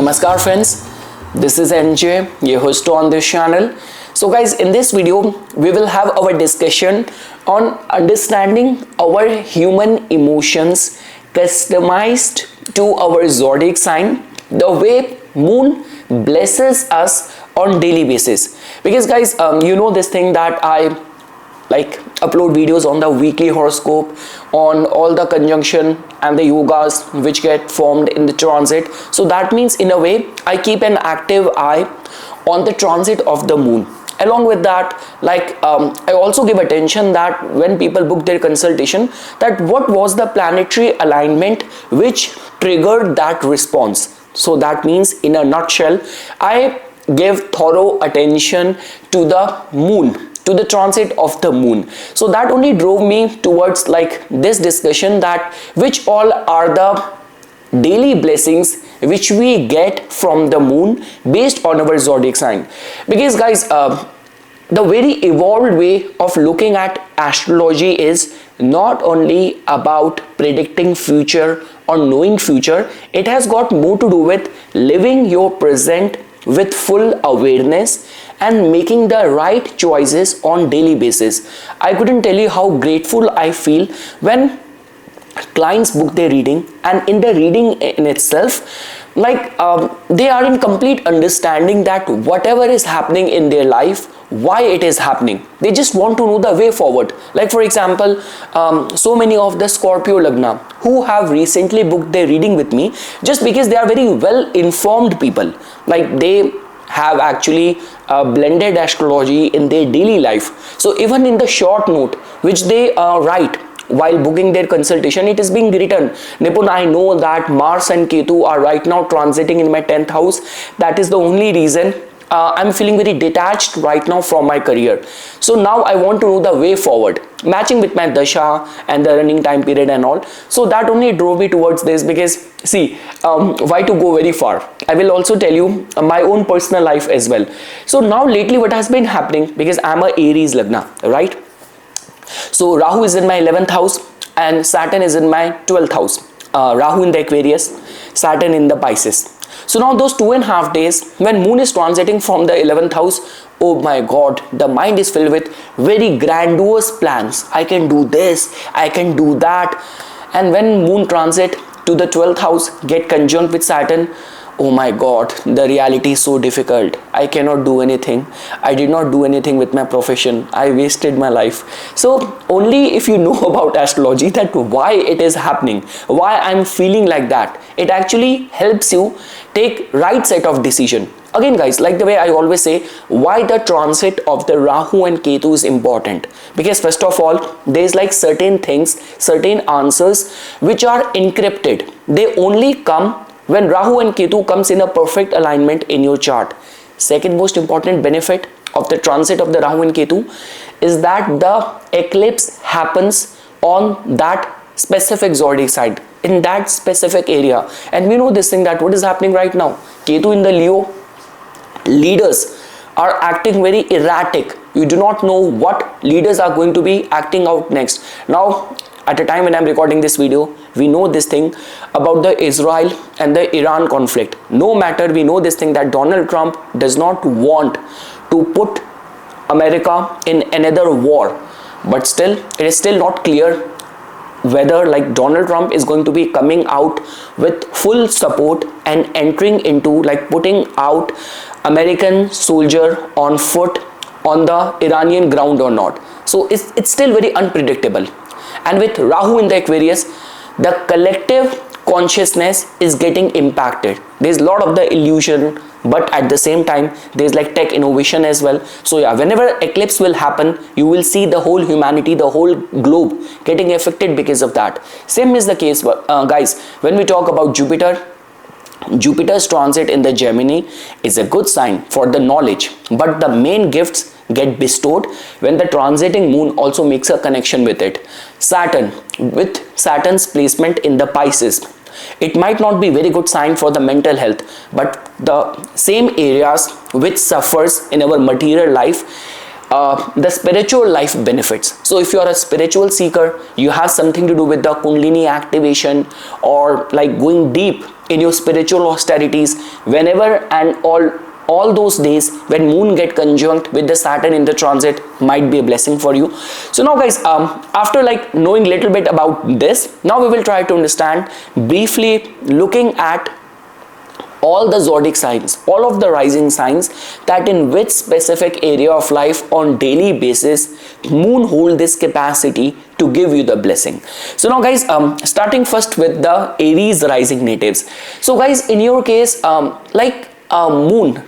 Namaskar friends, this is NJ, your host on this channel. So guys, in this video, we will have our discussion on understanding our human emotions customized to our zodiac sign, the way moon blesses us on daily basis. Because guys, you know this thing that I upload videos on the weekly horoscope, on all the conjunction and the yogas which get formed in the transit. So that means in a way I keep an active eye on the transit of the moon. Along with that, I also give attention that when people book their consultation, that what was the planetary alignment which triggered that response. So that means in a nutshell, I give thorough attention to the moon, to the transit of the moon. So that only drove me towards this discussion, that which all are the daily blessings which we get from the moon based on our zodiac sign. Because guys, the very evolved way of looking at astrology is not only about predicting future or knowing future. It has got more to do with living your present with full awareness and making the right choices on daily basis. I couldn't tell you how grateful I feel when clients book their reading, and in the reading in itself, they are in complete understanding that whatever is happening in their life, why it is happening, they just want to know the way forward. Like for example, so many of the Scorpio Lagna who have recently booked their reading with me, just because they are very well informed people, they have actually blended astrology in their daily life. So even in the short note which they write while booking their consultation, it is being written, Nipun, I know that Mars and Ketu are right now transiting in my 10th house. That is the only reason I'm feeling very detached right now from my career. So now I want to know the way forward, matching with my dasha and the running time period and all. So that only drove me towards this. Because see, why to go very far? I will also tell you my own personal life as well. So now lately what has been happening, because I'm a Aries Lagna, right? So Rahu is in my 11th house and Saturn is in my 12th house. Rahu in the Aquarius, Saturn in the Pisces. So now those 2.5 days when moon is transiting from the 11th house, oh my god, the mind is filled with very grandiose plans. I can do this, I can do that. And when moon transit to the 12th house get conjunct with Saturn, oh my god, the reality is so difficult. I cannot do anything. I did not do anything with my profession. I wasted my life. So only if you know about astrology, that why it is happening, why I'm feeling like that, it actually helps you take right set of decision. Again guys, like the way I always say, why the transit of the Rahu and Ketu is important. Because first of all, there's certain things, certain answers which are encrypted. They only come when Rahu and Ketu comes in a perfect alignment in your chart. Second most important benefit of the transit of the Rahu and Ketu is that the eclipse happens on that specific zodiac sign, in that specific area. And we know this thing, that what is happening right now, Ketu in the Leo, leaders are acting very erratic. You do not know what leaders are going to be acting out next. Now at a time when I'm recording this video, we know this thing about the Israel and the Iran conflict. No matter, we know this thing that Donald Trump does not want to put America in another war, but still it is still not clear whether Donald Trump is going to be coming out with full support and entering into putting out American soldier on foot on the Iranian ground or not. So it's still very unpredictable. And with Rahu in the Aquarius, the collective consciousness is getting impacted. There's a lot of the illusion, but at the same time there's tech innovation as well. So yeah, whenever eclipse will happen, you will see the whole humanity, the whole globe getting affected because of that. Same is the case guys, when we talk about Jupiter. Jupiter's transit in the Gemini is a good sign for the knowledge, but the main gifts get bestowed when the transiting moon also makes a connection with it. Saturn, with Saturn's placement in the Pisces, it might not be very good sign for the mental health, but the same areas which suffers in our material life, the spiritual life benefits. So if you are a spiritual seeker, you have something to do with the Kundalini activation, or going deep in your spiritual austerities, whenever and all those days when moon get conjunct with the Saturn in the transit might be a blessing for you. So now guys, after like knowing little bit about this, now we will try to understand briefly, looking at all the zodiac signs, all of the rising signs, that in which specific area of life on daily basis moon hold this capacity to give you the blessing. So now guys, starting first with the Aries rising natives. So guys, in your case, moon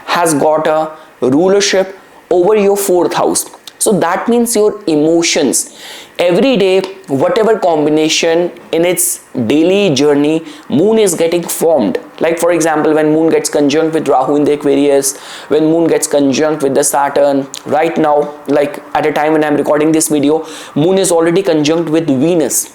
has got a rulership over your fourth house. So that means your emotions, every day, whatever combination in its daily journey, moon is getting formed. Like for example, when moon gets conjunct with Rahu in the Aquarius, when moon gets conjunct with the Saturn, right now, like at a time when I'm recording this video, moon is already conjunct with Venus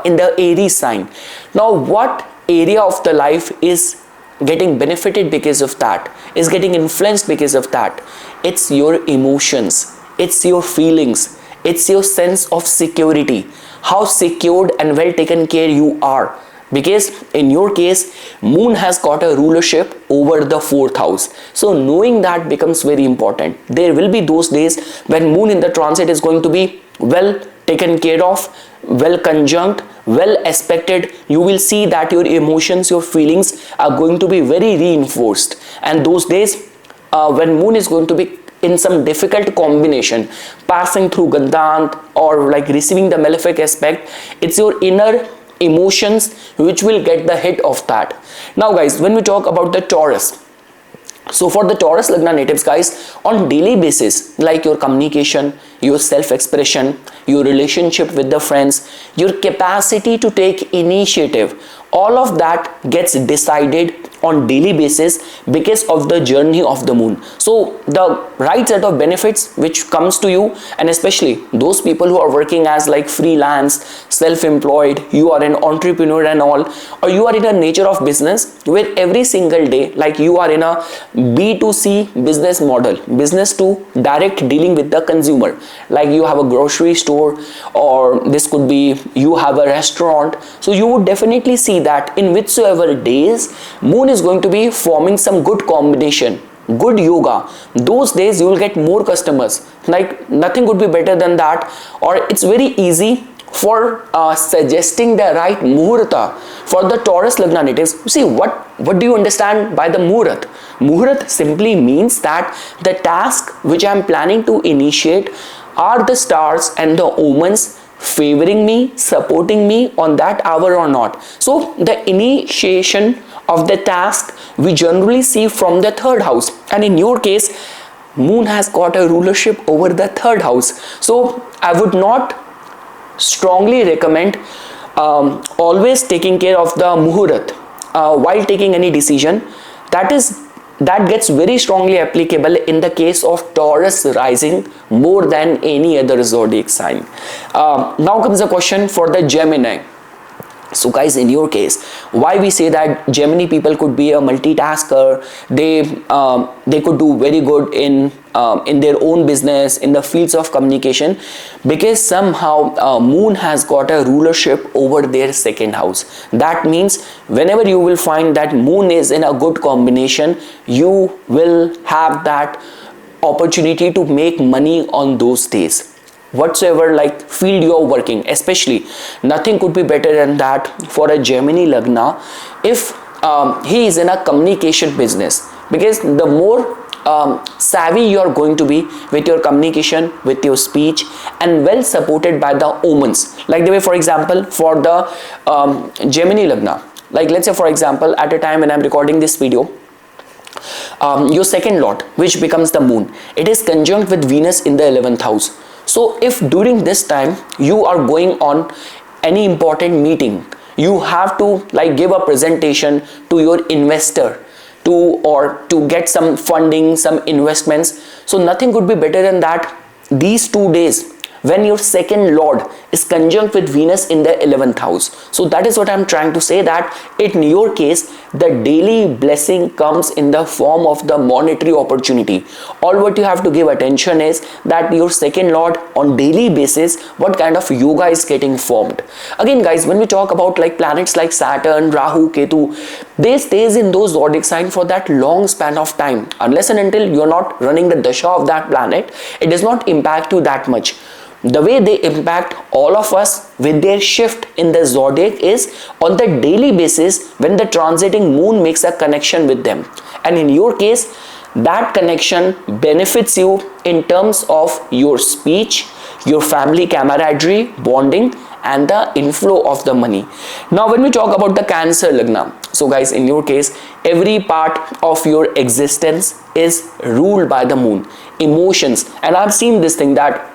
in the Aries sign. Now what area of the life is getting benefited because of that, is getting influenced because of that? It's your emotions, it's your feelings, it's your sense of security, how secured and well taken care you are. Because in your case, moon has got a rulership over the fourth house. So knowing that becomes very important. There will be those days when moon in the transit is going to be well taken care of, well conjunct, well aspected. You will see that your emotions, your feelings are going to be very reinforced. And those days when moon is going to be in some difficult combination, passing through Gandant or like receiving the malefic aspect, it's your inner emotions which will get the hit of that. Now guys, when we talk about the Taurus, so for the Taurus Lagna natives guys, on daily basis, like your communication, your self-expression, your relationship with the friends, your capacity to take initiative, all of that gets decided on daily basis because of the journey of the moon. So the right set of benefits which comes to you, and especially those people who are working as like freelance, self-employed, you are an entrepreneur and all, or you are in a nature of business where every single day, like you are in a B2C business model, business to direct dealing with the consumer, like you have a grocery store, or this could be you have a restaurant. So you would definitely see that in whichsoever days moon is going to be forming some good combination, good yoga, those days you will get more customers. Like nothing could be better than that. Or it's very easy for suggesting the right muhurta for the Taurus Lagna natives. You see, what do you understand by the muhurat? Muhurat simply means that the task which I am planning to initiate, are the stars and the omens favoring me, supporting me on that hour or not? So the initiation of the task we generally see from the third house, and in your case moon has got a rulership over the third house. So I would not strongly recommend always taking care of the muhurat while taking any decision. That gets very strongly applicable in the case of Taurus rising more than any other zodiac sign. Now comes the question for the Gemini. So guys, in your case, why we say that Gemini people could be a multitasker, they could do very good in their own business, in the fields of communication, because somehow moon has got a rulership over their second house. That means whenever you will find that moon is in a good combination, you will have that opportunity to make money on those days. Whatsoever like field you are working, especially, nothing could be better than that for a Gemini Lagna if he is in a communication business, because the more savvy you are going to be with your communication, with your speech, and well supported by the omens. Like the way, for example, for the Gemini Lagna, like let's say for example, at a time when I'm recording this video, your second lord, which becomes the moon, it is conjunct with Venus in the 11th house. So if during this time you are going on any important meeting, you have to like give a presentation to your investor to get some funding, some investments. So nothing could be better than that. These 2 days when your second lord is conjunct with Venus in the 11th house. So that is what I'm trying to say, that in your case the daily blessing comes in the form of the monetary opportunity. All what you have to give attention is that your second lord on daily basis, what kind of yoga is getting formed. Again guys, when we talk about like planets like Saturn, Rahu, Ketu, they stays in those zodiac sign for that long span of time. Unless and until you're not running the dasha of that planet, it does not impact you that much. The way they impact all of us with their shift in the zodiac is on the daily basis when the transiting moon makes a connection with them. And in your case, that connection benefits you in terms of your speech, your family camaraderie, bonding, and the inflow of the money. Now when we talk about the Cancer Lagna, so guys, in your case, every part of your existence is ruled by the moon. Emotions, and I've seen this thing that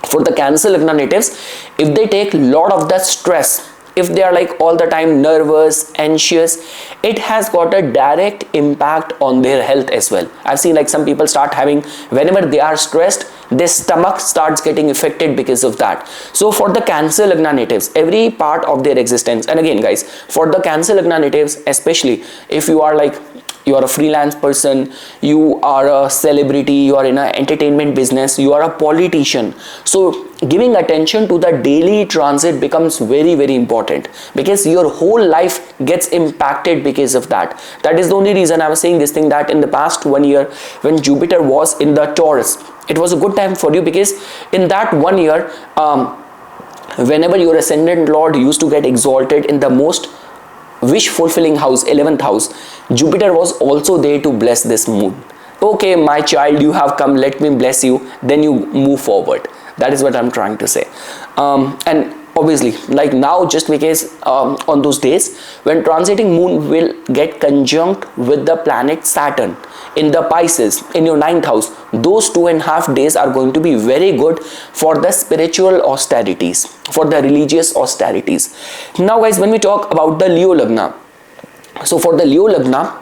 for the Cancer Lagna natives, if they take lot of the stress, if they are like all the time nervous, anxious, it has got a direct impact on their health as well. I've seen like some people start having, whenever they are stressed, their stomach starts getting affected because of that. So for the Cancer Lagna natives, every part of their existence, and again guys, for the Cancer Lagna natives, especially if you are like, you are a freelance person, you are a celebrity, you are in an entertainment business, you are a politician, so giving attention to the daily transit becomes very important, because your whole life gets impacted because of that. That is the only reason I was saying this thing, that in the past 1 year when Jupiter was in the Taurus, it was a good time for you, because in that 1 year whenever your ascendant lord used to get exalted in the most wish fulfilling house, 11th house, Jupiter was also there to bless this moon. Okay, my child, you have come, let me bless you, then you move forward. That is what I'm trying to say. And obviously, like now, just because on those days when transiting moon will get conjunct with the planet Saturn in the Pisces in your 9th house, those 2.5 days are going to be very good for the spiritual austerities, for the religious austerities. Now guys, when we talk about the Leo Lagna, so for the Leo Lagna,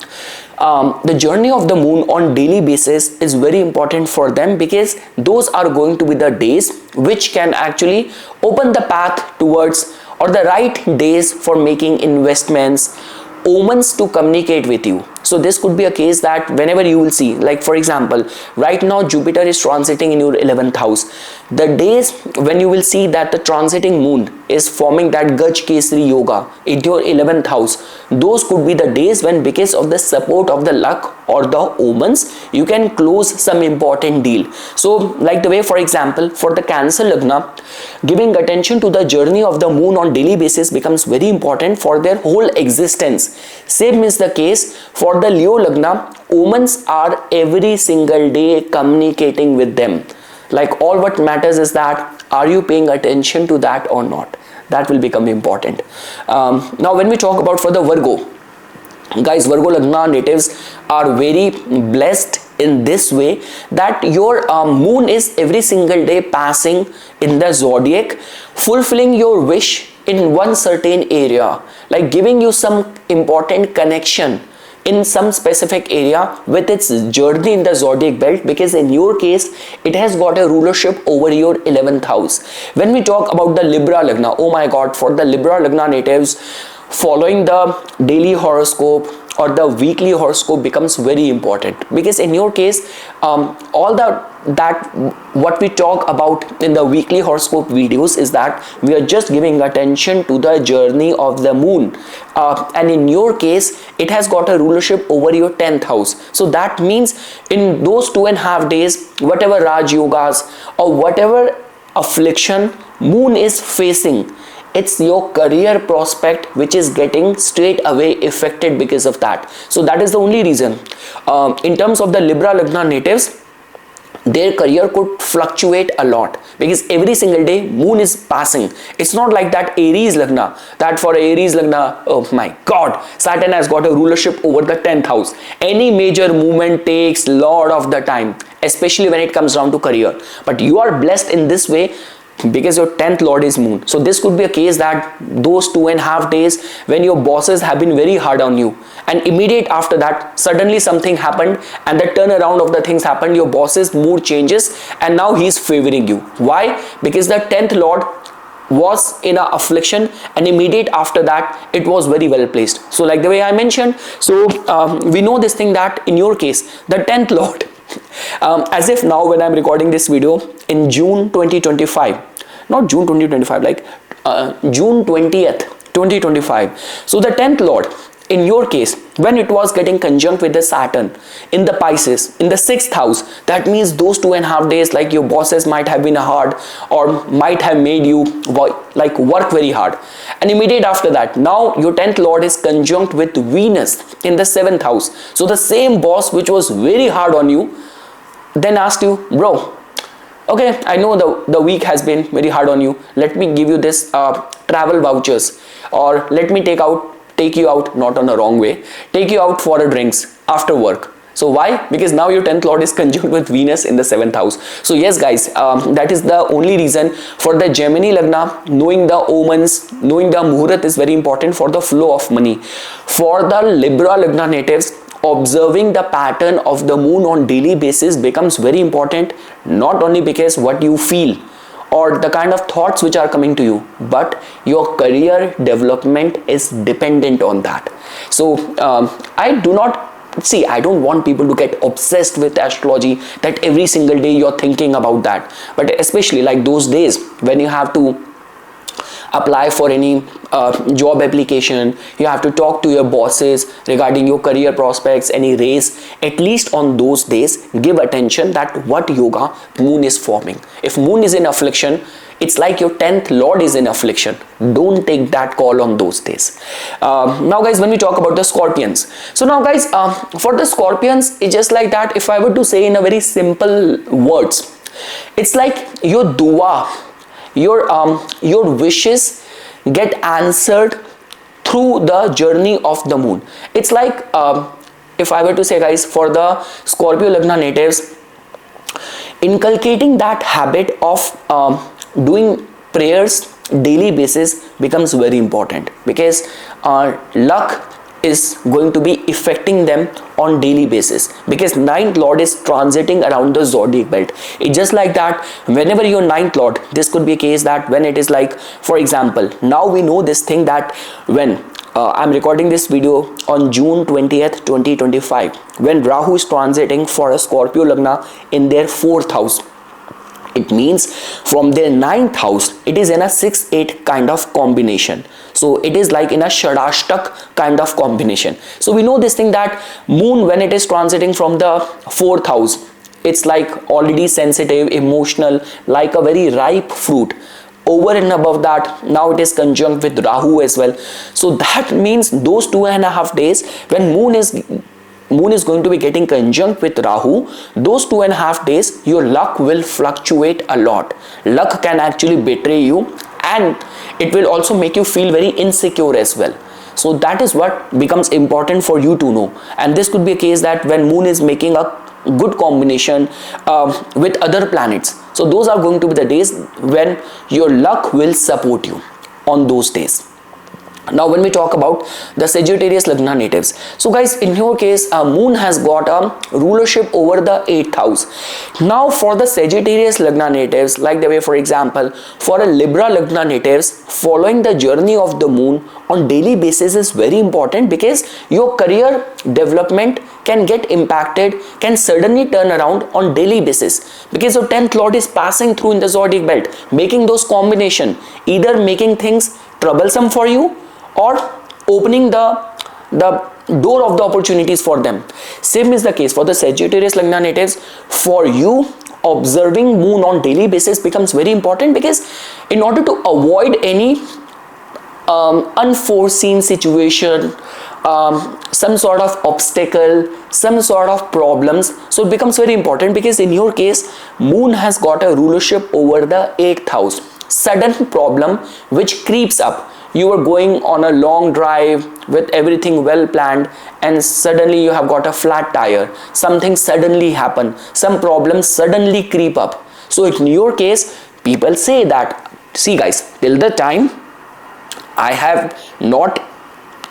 the journey of the moon on daily basis is very important for them, because those are going to be the days which can actually open the path towards, or the right days for making investments, omens to communicate with you. So this could be a case that whenever you will see, like for example, right now Jupiter is transiting in your 11th house. The days when you will see that the transiting moon is forming that Gaj Kesari Yoga in your 11th house, those could be the days when, because of the support of the luck or the omens, you can close some important deal. So like the way, for example, for the Cancer Lagna, giving attention to the journey of the moon on daily basis becomes very important for their whole existence. Same is the case for the Leo Lagna. Omens are every single day communicating with them. Like all what matters is that, are you paying attention to that or not? That will become important. Now when we talk about for the Virgo, guys, Virgo Lagna natives are very blessed in this way, that your moon is every single day passing in the zodiac, fulfilling your wish in one certain area, like giving you some important connection in some specific area with its journey in the zodiac belt, because in your case it has got a rulership over your 11th house. When we talk about the Libra Lagna, oh my god, for the Libra Lagna natives, following the daily horoscope or the weekly horoscope becomes very important, because in your case all that what we talk about in the weekly horoscope videos is that we are just giving attention to the journey of the moon, and in your case it has got a rulership over your 10th house. So that means in those 2.5 days, whatever Raj Yogas or whatever affliction moon is facing, it's your career prospect which is getting straight away affected because of that. So that is the only reason. In terms of the Libra Lagna natives, their career could fluctuate a lot, because every single day moon is passing. It's not like that Aries Lagna, that for Aries Lagna, oh my god, Saturn has got a rulership over the 10th house. Any major movement takes lot of the time, especially when it comes down to career. But you are blessed in this way, because your 10th lord is moon. So this could be a case that those 2.5 days when your bosses have been very hard on you, and immediate after that suddenly something happened and the turnaround of the things happened, your boss's mood changes and now he's favoring you. Why? Because the 10th lord was in a affliction, and immediate after that it was very well placed. So like the way I mentioned, so we know this thing that in your case the 10th lord as if now when I'm recording this video in June 2025, not June 2025, like June 20th 2025, so the 10th lord in your case when it was getting conjunct with the Saturn in the Pisces in the 6th house, that means those 2.5 days like your bosses might have been hard or might have made you work very hard, and immediate after that now your 10th lord is conjunct with Venus in the 7th house. So the same boss which was very hard on you then asked you, bro, okay, I know the week has been very hard on you, let me give you this travel vouchers, or let me take you out, not on a wrong way, take you out for a drinks after work. So why? Because now your 10th lord is conjunct with Venus in the 7th house. So yes guys, that is the only reason for the Gemini Lagna, knowing the omens, knowing the Muhurat is very important for the flow of money. For the Libra Lagna natives, observing the pattern of the moon on daily basis becomes very important, not only because what you feel or the kind of thoughts which are coming to you, but your career development is dependent on that. So I don't want people to get obsessed with astrology, that every single day you're thinking about that, but especially like those days when you have to apply for any job application, you have to talk to your bosses regarding your career prospects, any raise, at least on those days give attention that what yoga moon is forming. If moon is in affliction, it's like your 10th lord is in affliction. Don't take that call on those days. Now guys, when we talk about the Scorpions, so now guys, for the Scorpions, it's just like that. If I were to say in a very simple words, it's like your dua, your wishes get answered through the journey of the moon. It's like if I were to say guys, for the Scorpio Lagna natives, inculcating that habit of doing prayers daily basis becomes very important, because luck is going to be affecting them on daily basis, because 9th lord is transiting around the zodiac belt. It's just like that whenever your 9th lord, this could be a case that when it is like, for example, now we know this thing that when I'm recording this video on June 20th 2025, when Rahu is transiting for a Scorpio Lagna in their 4th house, it means from their 9th house it is in a 6-8 kind of combination. So it is like in a Shadashtak kind of combination. So we know this thing that moon, when it is transiting from the 4th house, it's like already sensitive, emotional, like a very ripe fruit. Over and above that, now it is conjunct with Rahu as well. So that means those 2.5 days when moon is going to be getting conjunct with Rahu, those 2.5 days your luck will fluctuate a lot. Luck can actually betray you, and it will also make you feel very insecure as well. So that is what becomes important for you to know. And this could be a case that when moon is making a good combination with other planets, so those are going to be the days when your luck will support you on those days. Now when we talk about the Sagittarius Lagna natives, so guys, in your case moon has got a rulership over the 8th house. Now for the Sagittarius Lagna natives, like the way, for example, for a Libra Lagna natives, following the journey of the moon on daily basis is very important, because your career development can get impacted, can suddenly turn around on daily basis, because your 10th lord is passing through in the zodiac belt, making those combination, either making things troublesome for you or opening the door of the opportunities for them. Same is the case for the Sagittarius Lagna natives. For you, observing moon on daily basis becomes very important, because in order to avoid any unforeseen situation, some sort of obstacle, some sort of problems, so it becomes very important, because in your case moon has got a rulership over the 8th house. Sudden problem which creeps up, you are going on a long drive with everything well planned, and suddenly you have got a flat tire, something suddenly happen, some problems suddenly creep up. So in your case, people say that, see guys, till the time I have not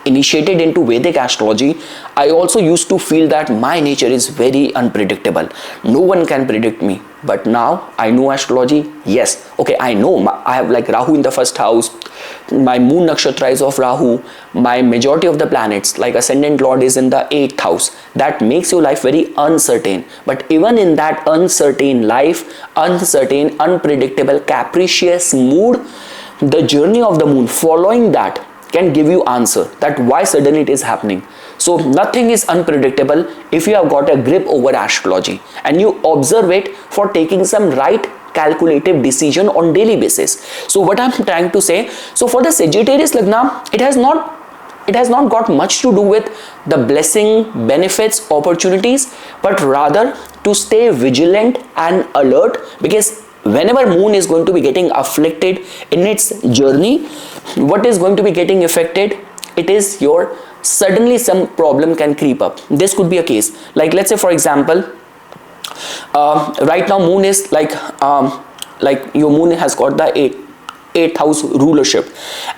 initiated into Vedic astrology, I also used to feel that my nature is very unpredictable. No one can predict me. But now I know astrology. Yes, okay, I know I have like Rahu in the first house. My moon nakshatra is of Rahu. My majority of the planets, like ascendant lord, is in the 8th house. That makes your life very uncertain. But even in that uncertain life, uncertain, unpredictable, capricious mood, the journey of the moon following that can give you answer that why suddenly it is happening. So nothing is unpredictable if you have got a grip over astrology and you observe it for taking some right calculative decision on daily basis. So what I'm trying to say, so for the Sagittarius Lagna, it has not got much to do with the blessing, benefits, opportunities, but rather to stay vigilant and alert, because whenever moon is going to be getting afflicted in its journey, what is going to be getting affected? It is your suddenly some problem can creep up. This could be a case like, let's say for example, right now moon is like your moon has got the 8th house rulership,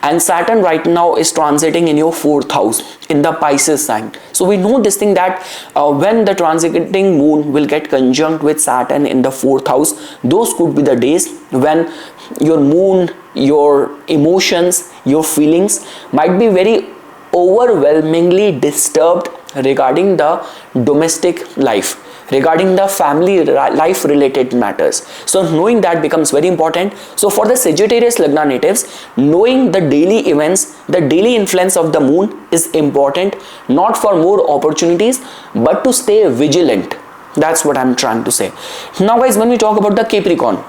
and Saturn right now is transiting in your 4th house in the Pisces sign. So we know this thing that when the transiting moon will get conjunct with Saturn in the 4th house, those could be the days when your moon, your emotions, your feelings might be very overwhelmingly disturbed regarding the domestic life, regarding the family life related matters. So knowing that becomes very important. So for the Sagittarius Lagna natives, knowing the daily events, the daily influence of the moon is important, not for more opportunities, but to stay vigilant. That's what I'm trying to say. Now guys, when we talk about the Capricorn,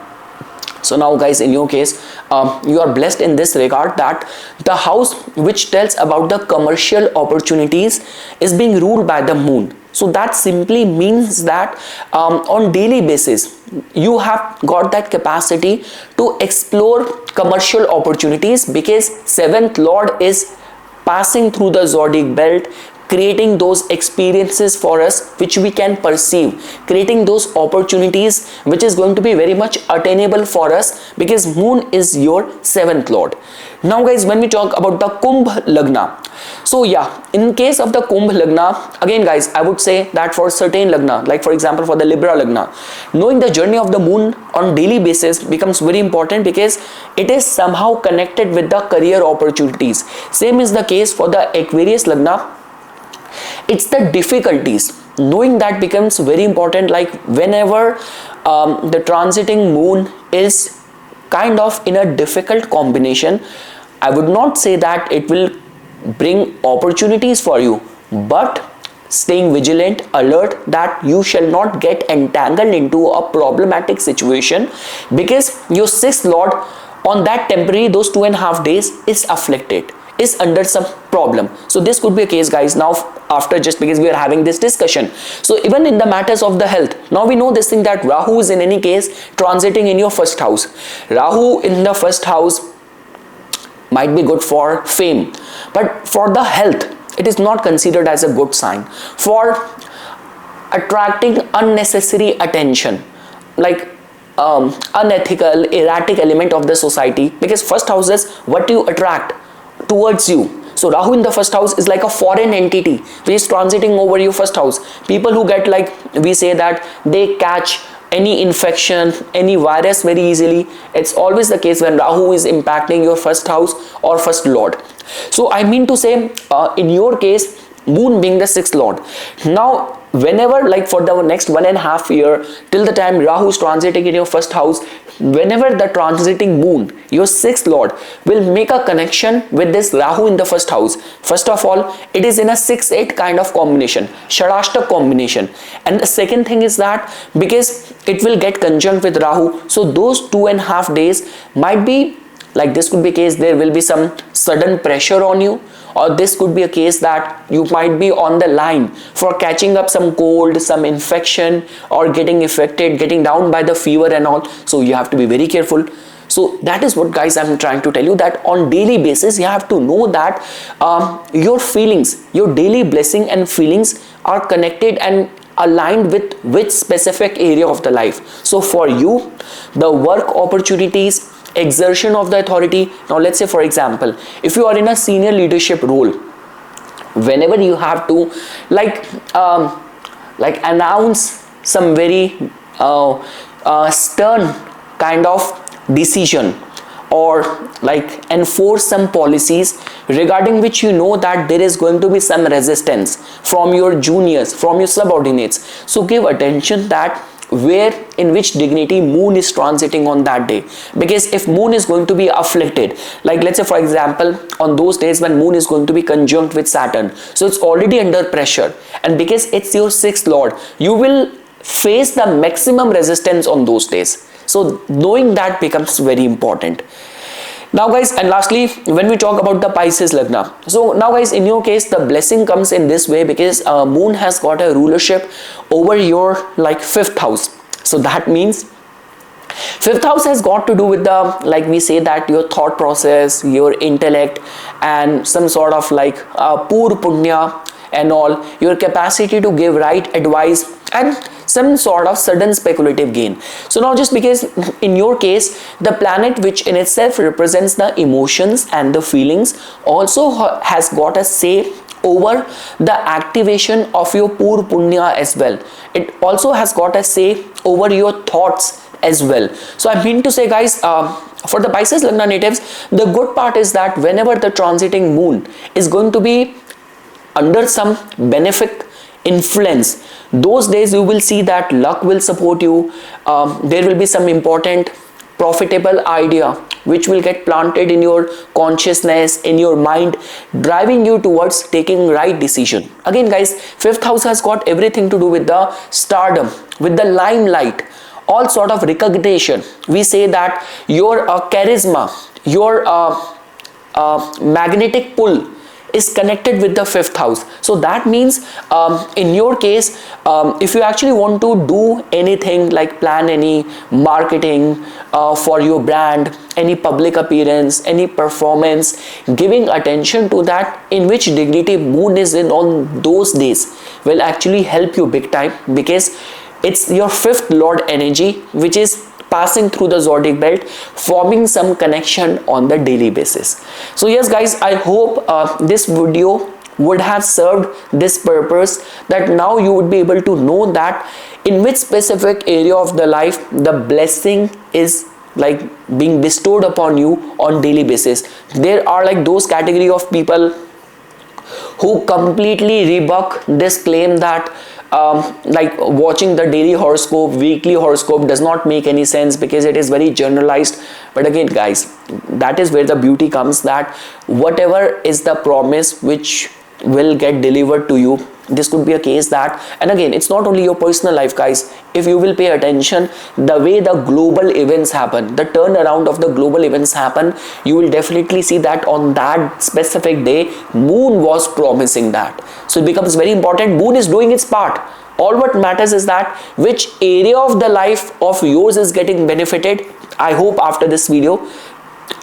so now guys, in your case, you are blessed in this regard that the house which tells about the commercial opportunities is being ruled by the moon. So that simply means that on daily basis, you have got that capacity to explore commercial opportunities, because 7th lord is passing through the zodiac belt, creating those experiences for us which we can perceive, creating those opportunities which is going to be very much attainable for us, because moon is your 7th lord. Now guys, when we talk about the Kumbh Lagna, so yeah, in case of the Kumbh Lagna, again guys, I would say that for certain Lagna, like for example for the Libra Lagna, knowing the journey of the moon on daily basis becomes very important, because it is somehow connected with the career opportunities. Same is the case for the Aquarius Lagna. It's the difficulties, knowing that becomes very important, like whenever the transiting moon is kind of in a difficult combination, I would not say that it will bring opportunities for you, but staying vigilant, alert, that you shall not get entangled into a problematic situation, because your 6th lord on that temporary, those 2.5 days is afflicted, is under some problem. So this could be a case guys, now after, just because we are having this discussion. So even in the matters of the health, now we know this thing that Rahu is in any case transiting in your 1st house. Rahu in the 1st house might be good for fame, but for the health, it is not considered as a good sign. For attracting unnecessary attention, like unethical, erratic element of the society, because 1st house is what you attract towards you. So Rahu in the 1st house is like a foreign entity which is transiting over your 1st house. People who get, like we say that they catch any infection, any virus very easily. It's always the case when Rahu is impacting your 1st house or 1st lord. So I mean to say, in your case, moon being the 6th lord. Now whenever, like for the next 1.5 year, till the time Rahu is transiting in your 1st house, whenever the transiting moon, your 6th lord, will make a connection with this Rahu in the 1st house, first of all, it is in a 6-8 kind of combination, Shadashtak combination. And the second thing is that because it will get conjunct with Rahu, so those 2.5 days might be like, this could be a case there will be some sudden pressure on you, or this could be a case that you might be on the line for catching up some cold, some infection, or getting affected, getting down by the fever and all. So you have to be very careful. So that is what guys I'm trying to tell you, that on daily basis you have to know that your feelings, your daily blessing and feelings are connected and aligned with which specific area of the life. So for you, the work opportunities, exertion of the authority. Now let's say, for example, if you are in a senior leadership role, whenever you have to like announce some very stern kind of decision, or like enforce some policies regarding which you know that there is going to be some resistance from your juniors, from your subordinates. So give attention that where, in which dignity moon is transiting on that day. Because if moon is going to be afflicted, like let's say for example on those days when moon is going to be conjunct with Saturn, so it's already under pressure, and because it's your sixth lord, you will face the maximum resistance on those days. So knowing that becomes very important. Now guys, and lastly, when we talk about the Pisces Lagna, so now guys, in your case the blessing comes in this way, because moon has got a rulership over your like fifth house. So that means fifth house has got to do with the, like we say that your thought process, your intellect, and some sort of like pur punya and all, your capacity to give right advice and some sort of sudden speculative gain. So now just because in your case the planet, which in itself represents the emotions and the feelings, also has got a say over the activation of your pur punya as well. It also has got a say over your thoughts as well. So I mean to say guys, for the Pisces Lagna natives, the good part is that whenever the transiting moon is going to be under some benefic influence, those days you will see that luck will support you. There will be some important profitable idea which will get planted in your consciousness, in your mind, driving you towards taking right decision. Again guys, fifth house has got everything to do with the stardom, with the limelight, all sort of recognition. We say that your charisma, your magnetic pull is connected with the fifth house. So that means in your case, if you actually want to do anything like plan any marketing for your brand, any public appearance, any performance, giving attention to that in which dignity moon is in on those days will actually help you big time, because it's your fifth lord energy which is passing through the zodiac belt, forming some connection on the daily basis. So yes guys, I hope this video would have served this purpose, that now you would be able to know that in which specific area of the life the blessing is like being bestowed upon you on daily basis. There are like those category of people who completely rebuck this claim that like watching the daily horoscope, weekly horoscope does not make any sense because it is very generalized. But again guys, that is where the beauty comes, that whatever is the promise which will get delivered to you, this could be a case that, and again it's not only your personal life guys, if you will pay attention the way the global events happen, the turnaround of the global events happen, you will definitely see that on that specific day moon was promising that. So it becomes very important. Moon is doing its part. All what matters is that which area of the life of yours is getting benefited. I hope after this video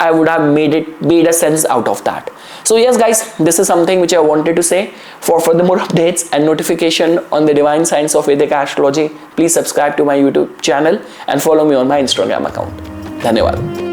I would have made a sense out of that. So yes guys, this is something which I wanted to say. For further more updates and notification on the divine science of Vedic astrology, please subscribe to my YouTube channel and follow me on my Instagram account. Dhanyawad.